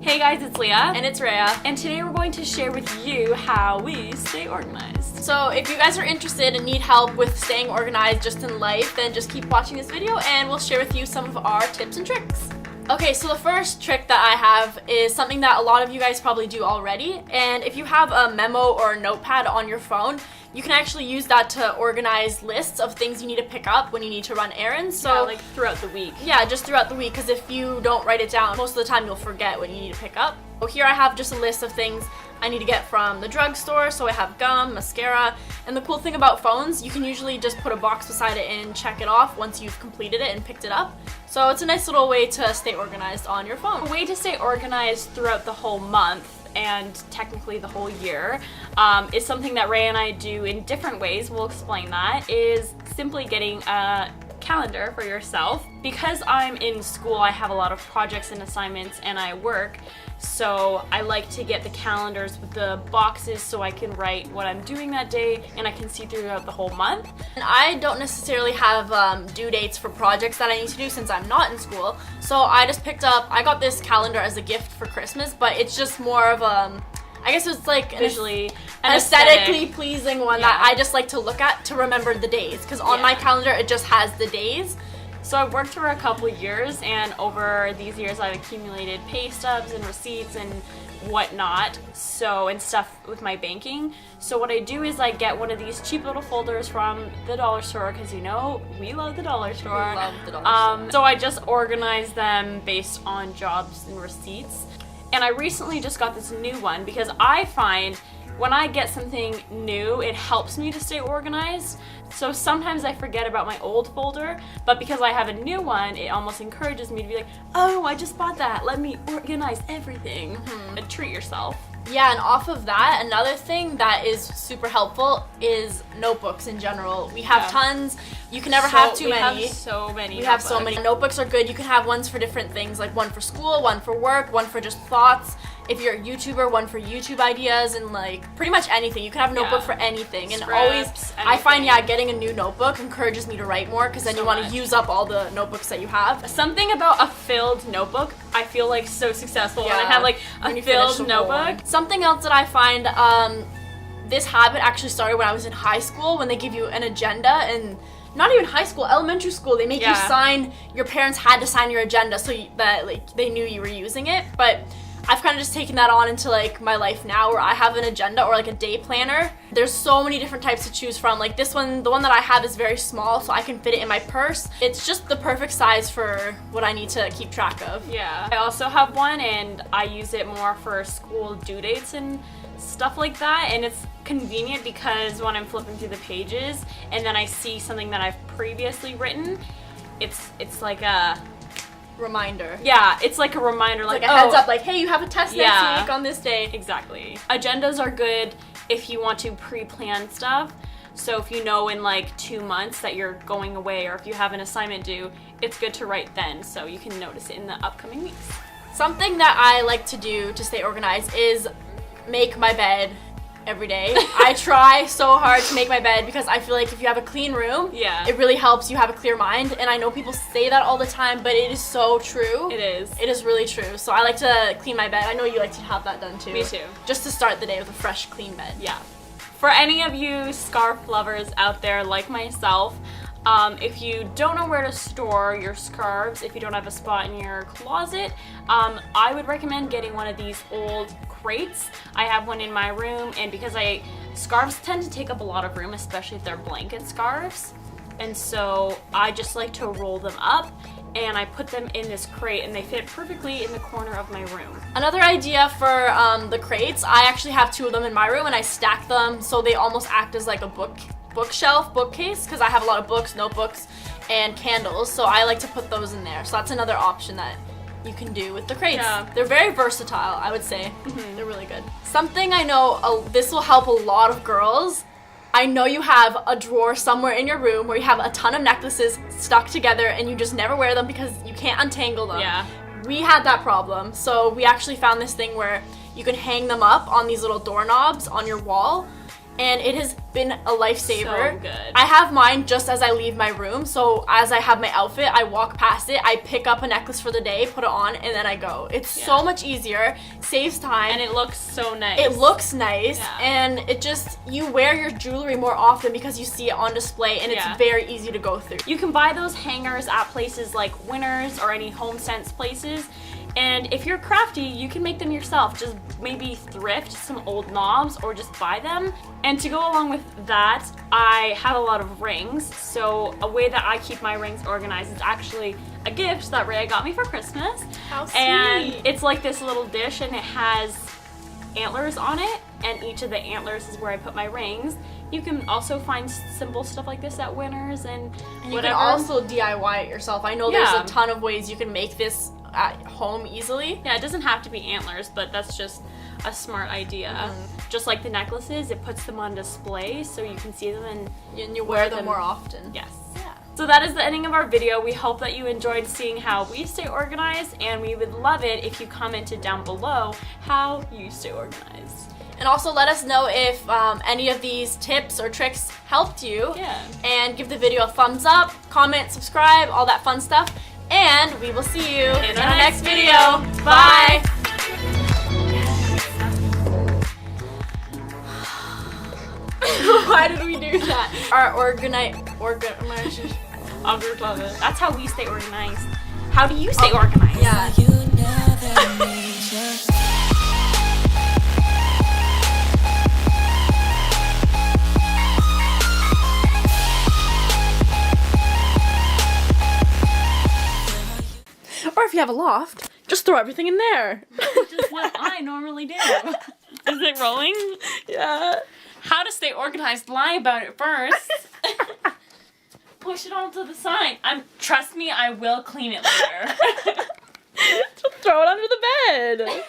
Hey guys, it's Leah. And it's Rhea. And today we're going to share with you how we stay organized. So if you guys are interested and need help with staying organized just in life, then just keep watching this video and we'll share with you some of our tips and tricks. Okay, so the first trick that I have is something that a lot of you guys probably do already. And if you have a memo or a notepad on your phone, you can actually use that to organize lists of things you need to pick up when you need to run errands. So yeah, like throughout the week. Yeah, just throughout the week, because if you don't write it down, most of the time you'll forget when you need to pick up. So here I have just a list of things I need to get from the drugstore. So I have gum, mascara, and the cool thing about phones, you can usually just put a box beside it and check it off once you've completed it and picked it up. So it's a nice little way to stay organized on your phone. A way to stay organized throughout the whole month and technically the whole year is something that Ray and I do in different ways. We'll explain that. Is simply getting a calendar for yourself. Because I'm in school, I have a lot of projects and assignments and I work, so I like to get the calendars with the boxes so I can write what I'm doing that day and I can see throughout the whole month. And I don't necessarily have due dates for projects that I need to do since I'm not in school, so I just I got this calendar as a gift for Christmas, but it's just more of I guess it's like an aesthetically pleasing one that I just like to look at to remember the days, because on my calendar it just has the days. So I've worked for a couple years, and over these years I've accumulated pay stubs and receipts and whatnot, and stuff with my banking. So what I do is I get one of these cheap little folders from the dollar store, because you know we love the dollar store. We love the dollar store. So I just organize them based on jobs and receipts. And I recently just got this new one because I find when I get something new, it helps me to stay organized. So sometimes I forget about my old folder, but because I have a new one, it almost encourages me to be like, oh, I just bought that. Let me organize everything. And treat yourself. Yeah, and off of that, another thing that is super helpful is notebooks in general. We have tons. You can never have too many. We have so many. We have so many. Notebooks are good. You can have ones for different things, like one for school, one for work, one for just thoughts. If you're a YouTuber, one for YouTube ideas, and like pretty much anything. You can have a notebook for anything. And Scripts, I find, getting a new notebook encourages me to write more, because then you want to use up all the notebooks that you have. Something about a filled notebook, I feel like so successful when I have like a filled notebook. Something else that I find, this habit actually started when I was in high school, when they give you an agenda, and not even high school, elementary school, they make you sign, your parents had to sign your agenda so that like they knew you were using it. But I've kind of just taken that on into like my life now, where I have an agenda or like a day planner. There's so many different types to choose from. Like this one, the one that I have is very small, so I can fit it in my purse. It's just the perfect size for what I need to keep track of. Yeah. I also have one, and I use it more for school due dates and stuff like that. And it's convenient because when I'm flipping through the pages and then I see something that I've previously written, it's like a reminder. Yeah, it's like a reminder, like a heads up, like, hey, you have a test next week on this day. Exactly. Agendas are good if you want to pre-plan stuff. So if you know in like 2 months that you're going away, or if you have an assignment due, it's good to write then so you can notice it in the upcoming weeks. Something that I like to do to stay organized is make my bed every day. I try so hard to make my bed because I feel like if you have a clean room, it really helps you have a clear mind. And I know people say that all the time, but it is so true. It is. It is really true. So I like to clean my bed. I know you like to have that done too. Me too. Just to start the day with a fresh, clean bed. Yeah. For any of you scarf lovers out there like myself, if you don't know where to store your scarves, if you don't have a spot in your closet, I would recommend getting one of these old crates. I have one in my room, and because scarves tend to take up a lot of room, especially if they're blanket scarves, and so I just like to roll them up and I put them in this crate, and they fit perfectly in the corner of my room. Another idea for the crates, I actually have 2 of them in my room, and I stack them so they almost act as like a bookcase, because I have a lot of books, notebooks, and candles, so I like to put those in there. So that's another option that you can do with the crates. Yeah. They're very versatile, I would say. They're really good. Something I know, this will help a lot of girls. I know you have a drawer somewhere in your room where you have a ton of necklaces stuck together and you just never wear them because you can't untangle them. Yeah. We had that problem, so we actually found this thing where you can hang them up on these little doorknobs on your wall. and it has been a lifesaver. So good. I have mine just as I leave my room, so as I have my outfit, I walk past it, I pick up a necklace for the day, put it on, and then I go. It's so much easier, saves time. And it looks so nice. It looks nice, and it just, you wear your jewelry more often because you see it on display, and it's very easy to go through. You can buy those hangers at places like Winners or any HomeSense places. And if you're crafty, you can make them yourself. Just maybe thrift some old knobs or just buy them. And to go along with that, I have a lot of rings. So a way that I keep my rings organized is actually a gift that Rhea got me for Christmas. How sweet. And it's like this little dish, and it has antlers on it, and each of the antlers is where I put my rings. You can also find simple stuff like this at Winners and you whatever. can also DIY it yourself. I know there's a ton of ways you can make this at home easily. Yeah, it doesn't have to be antlers, but that's just a smart idea. Just like the necklaces, it puts them on display so you can see them and you wear them more often. Yes. Yeah. So that is the ending of our video. We hope that you enjoyed seeing how we stay organized, and we would love it if you commented down below how you stay organized. And also let us know if any of these tips or tricks helped you. Yeah. And give the video a thumbs up, comment, subscribe, all that fun stuff. And we will see you in our next video. Bye. Why did we do that? Our organization. That's how we stay organized. How do you stay organized? Yeah. Or if you have a loft, just throw everything in there. Which is what I normally do. Is it rolling? Yeah. How to stay organized, lie about it first. Push it onto the side. Trust me, I will clean it later. Just throw it under the bed.